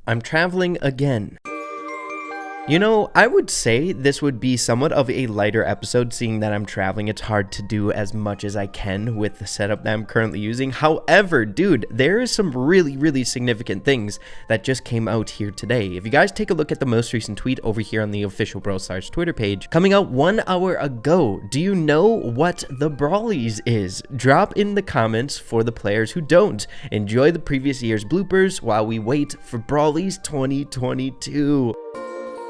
I'm traveling again. You know, I would say this would be somewhat of a lighter episode, seeing that I'm traveling. It's hard to do as much as I can with the setup that I'm currently using. However, dude, there is some really significant things that just came out here today. If you guys take a look at the most recent tweet over here on the official Brawl Stars Twitter page, coming out 1 hour ago, do you know what the Brawlies is? Drop in the comments for the players who don't. Enjoy the previous year's bloopers while we wait for Brawlies 2022.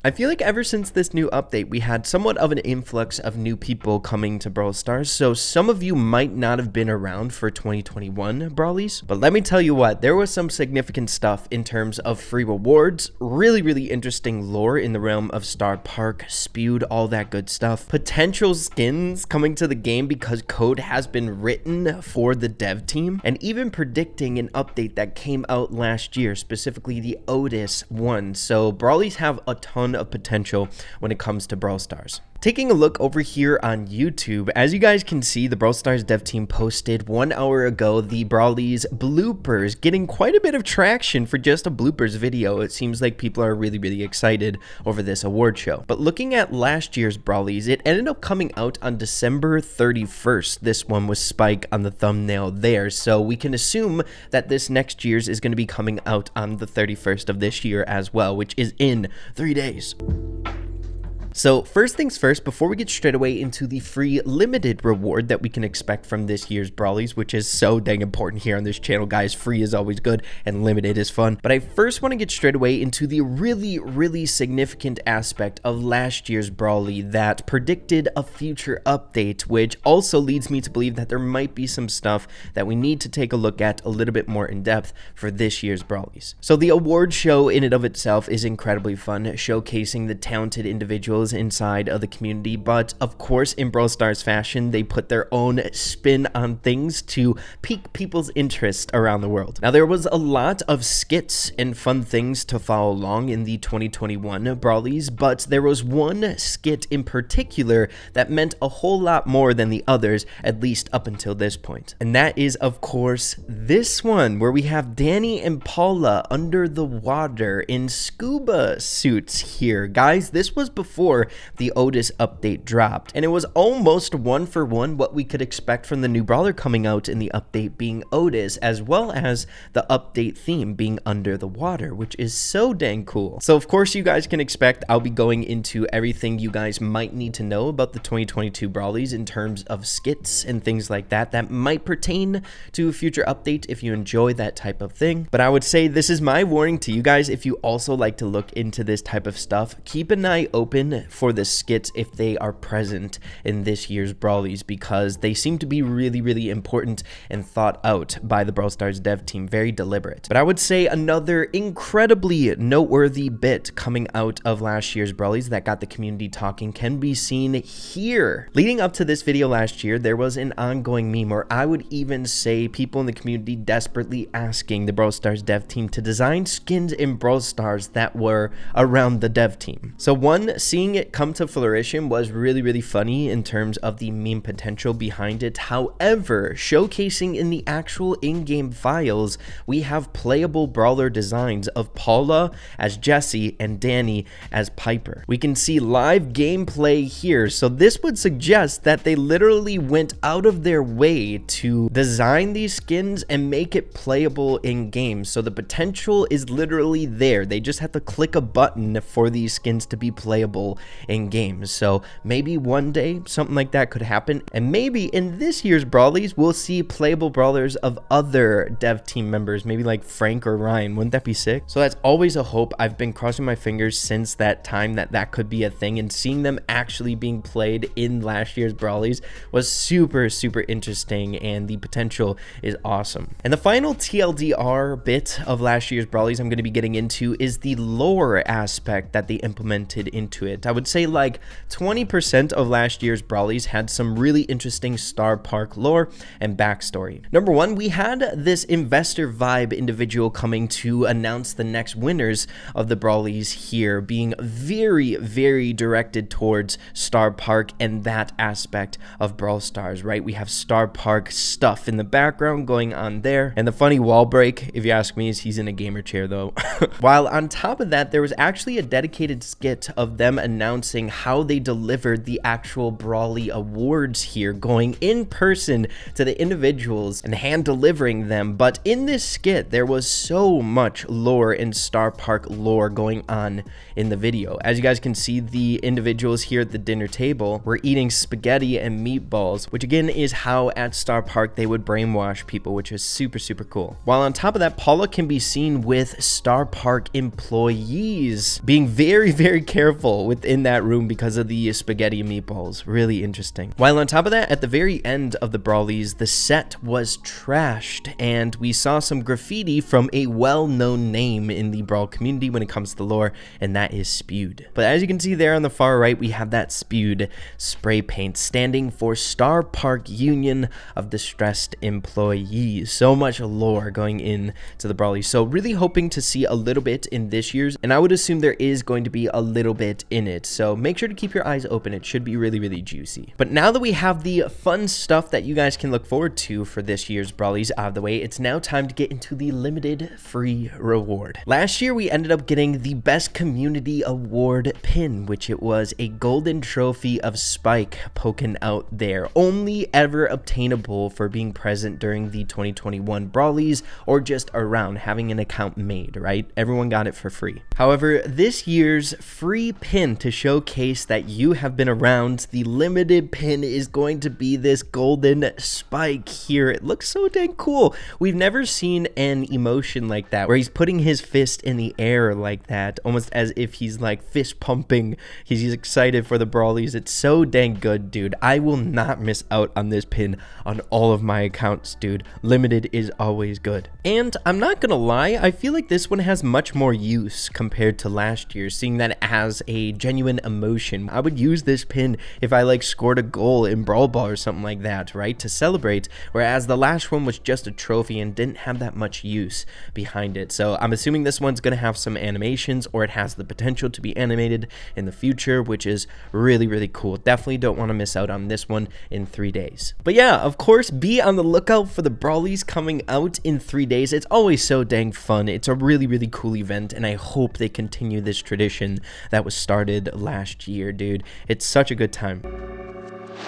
I feel like ever since this new update, we had somewhat of an influx of new people coming to Brawl Stars, so some of you might not have been around for 2021 Brawlies, but let me tell you what, there was some significant stuff in terms of free rewards, really interesting lore in the realm of Star Park, spewed, all that good stuff, potential skins coming to the game because code has been written for the dev team, and even predicting an update that came out last year, specifically the Otis one. So Brawlies have a ton of potential when it comes to Brawl Stars. Taking a look over here on YouTube, as you guys can see, the Brawl Stars dev team posted 1 hour ago the Brawlies bloopers, getting quite a bit of traction for just a bloopers video. It seems like people are really excited over this award show. But looking at last year's Brawlies, it ended up coming out on December 31st. This one was Spike on the thumbnail there, so we can assume that this next year's is going to be coming out on the 31st of this year as well, which is in 3 days. So first things first, before we get straight away into the free limited reward that we can expect from this year's Brawlies, which is so dang important here on this channel, guys. Free is always good and limited is fun. But I first want to get straight away into the really significant aspect of last year's Brawly that predicted a future update, which also leads me to believe that there might be some stuff that we need to take a look at a little bit more in depth for this year's Brawlies. So the award show in and of itself is incredibly fun, showcasing the talented individuals inside of the community, but of course in Brawl Stars fashion, they put their own spin on things to pique people's interest around the world. Now there was a lot of skits and fun things to follow along in the 2021 Brawlies, but there was one skit in particular that meant a whole lot more than the others, at least up until this point. And that is of course this one, where we have Danny and Paula under the water in scuba suits here. Guys, this was before the Otis update dropped, and it was almost 1-for-1 what we could expect from the new brawler coming out in the update being Otis, as well as the update theme being under the water, which is so dang cool. So of course you guys can expect I'll be going into everything you guys might need to know about the 2022 Brawlies in terms of skits and things like that that might pertain to a future update if you enjoy that type of thing. But I would say this is my warning to you guys, if you also like to look into this type of stuff, keep an eye open for the skits if they are present in this year's Brawlies, because they seem to be really important and thought out by the Brawl Stars dev team, very deliberate. But I would say another incredibly noteworthy bit coming out of last year's Brawlies that got the community talking can be seen here. Leading up to this video last year, there was an ongoing meme, or I would even say people in the community desperately asking the Brawl Stars dev team to design skins in Brawl Stars that were around the dev team. So one, seeing it come to fruition was really funny in terms of the meme potential behind it. However, showcasing in the actual in-game files, we have playable brawler designs of Paula as Jessie and Danny as Piper. We can see live gameplay here, so this would suggest that they literally went out of their way to design these skins and make it playable in game. So the potential is literally there. They just have to click a button for these skins to be playable in games. So maybe one day something like that could happen, and maybe in this year's Brawlies we'll see playable brawlers of other dev team members, maybe like Frank or Ryan. Wouldn't that be sick? So that's always a hope. I've been crossing my fingers since that time that that could be a thing, and seeing them actually being played in last year's Brawlies was super interesting, and the potential is awesome. And the final TLDR bit of last year's Brawlies I'm going to be getting into is the lore aspect that they implemented into it. I would say like 20% of last year's Brawlies had some really interesting Star Park lore and backstory. Number one, we had this investor vibe individual coming to announce the next winners of the Brawlies here, being very, very directed towards Star Park and that aspect of Brawl Stars, right? We have Star Park stuff in the background going on there. And the funny wall break, if you ask me, is he's in a gamer chair though. While on top of that, there was actually a dedicated skit of them announcing how they delivered the actual Brawly awards here, going in person to the individuals and hand delivering them. But in this skit, there was so much lore and Star Park lore going on in the video. As you guys can see, the individuals here at the dinner table were eating spaghetti and meatballs, which again is how at Star Park they would brainwash people, which is super, super cool. While on top of that, Paula can be seen with Star Park employees being very, very careful within that room because of the spaghetti and meatballs. Really interesting. While on top of that, at the very end of the Brawlies, the set was trashed and we saw some graffiti from a well-known name in the Brawl community when it comes to the lore, and that is Spewed. But as you can see there on the far right, we have that Spewed spray paint standing for Star Park Union of Distressed Employees. So much lore going in to the Brawlies. So really hoping to see a little bit in this year's, and I would assume there is going to be a little bit in it. So make sure to keep your eyes open. It should be really, really juicy. But now that we have the fun stuff that you guys can look forward to for this year's Brawlies out of the way, it's now time to get into the limited free reward. Last year, we ended up getting the Best Community Award pin, which it was a golden trophy of Spike poking out there, only ever obtainable for being present during the 2021 Brawlies or just around having an account made, right? Everyone got it for free. However, this year's free pin to showcase that you have been around, the limited pin is going to be this golden Spike here. It looks so dang cool. We've never seen an emotion like that where he's putting his fist in the air like that, almost as if he's like fist pumping. He's excited for the Brawlies. It's so dang good, dude. I will not miss out on this pin on all of my accounts, dude. Limited is always good. And I'm not gonna lie, I feel like this one has much more use compared to last year, seeing that it has a genuine emotion. I would use this pin if I like scored a goal in Brawl Ball or something like that, right, to celebrate, whereas the last one was just a trophy and didn't have that much use behind it. So I'm assuming this one's gonna have some animations, or it has the potential to be animated in the future, which is really, really cool. Definitely don't want to miss out on this one in 3 days. But yeah, of course, be on the lookout for the Brawlies coming out in 3 days. It's always so dang fun. It's a really, really cool event, and I hope they continue this tradition that was started last year, dude. It's such a good time.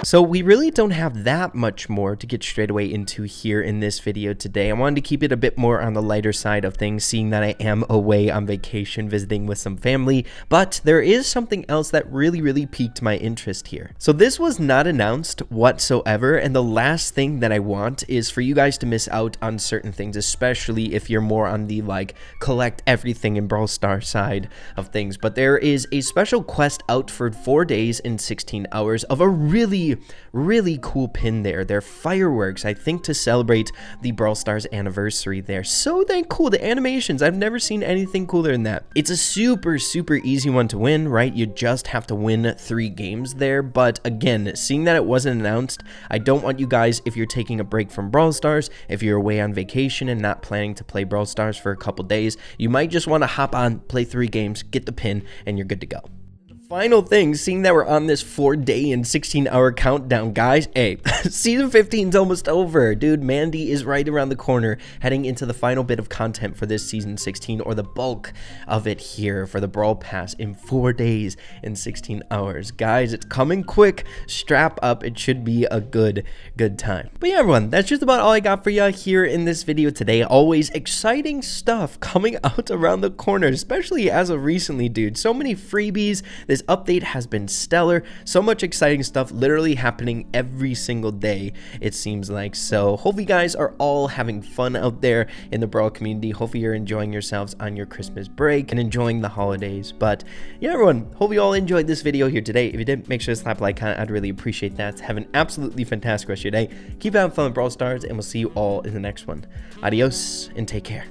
So we really don't have that much more to get straight away into here in this video today. I wanted to keep it a bit more on the lighter side of things, seeing that I am away on vacation visiting with some family, but there is something else that really, really piqued my interest here. So this was not announced whatsoever, and the last thing that I want is for you guys to miss out on certain things, especially if you're more on the like collect everything in Brawl Stars side of things. But there is a special quest out for 4 days and 16 hours of a really cool pin there. They're fireworks, I think, to celebrate the Brawl Stars anniversary there. So dang cool. The animations, I've never seen anything cooler than that. It's a super easy one to win, right? You just have to win 3 games there. But again, seeing that it wasn't announced, I don't want you guys, if you're taking a break from Brawl Stars, if you're away on vacation and not planning to play Brawl Stars for a couple days, you might just want to hop on, play 3 games, get the pin, and you're good to go. Final thing, seeing that we're on this 4-day and 16-hour countdown, guys, hey, season 15 is almost over, dude. Mandy is right around the corner, heading into the final bit of content for this season 16, or the bulk of it here for the Brawl Pass in 4 days and 16 hours. Guys, it's coming quick. Strap up. It should be a good time. But yeah, everyone, that's just about all I got for you here in this video today. Always exciting stuff coming out around the corner, especially as of recently, dude. So many freebies. This update has been stellar. So much exciting stuff literally happening every single day, it seems like. So hopefully you guys are all having fun out there in the Brawl community. Hopefully you're enjoying yourselves on your Christmas break and enjoying the holidays. But yeah, everyone, hope you all enjoyed this video here today. If you did, make sure to slap a like on it. I'd really appreciate that. Have an absolutely fantastic rest of your day. Keep having fun with Brawl Stars, and we'll see you all in the next one. Adios and take care.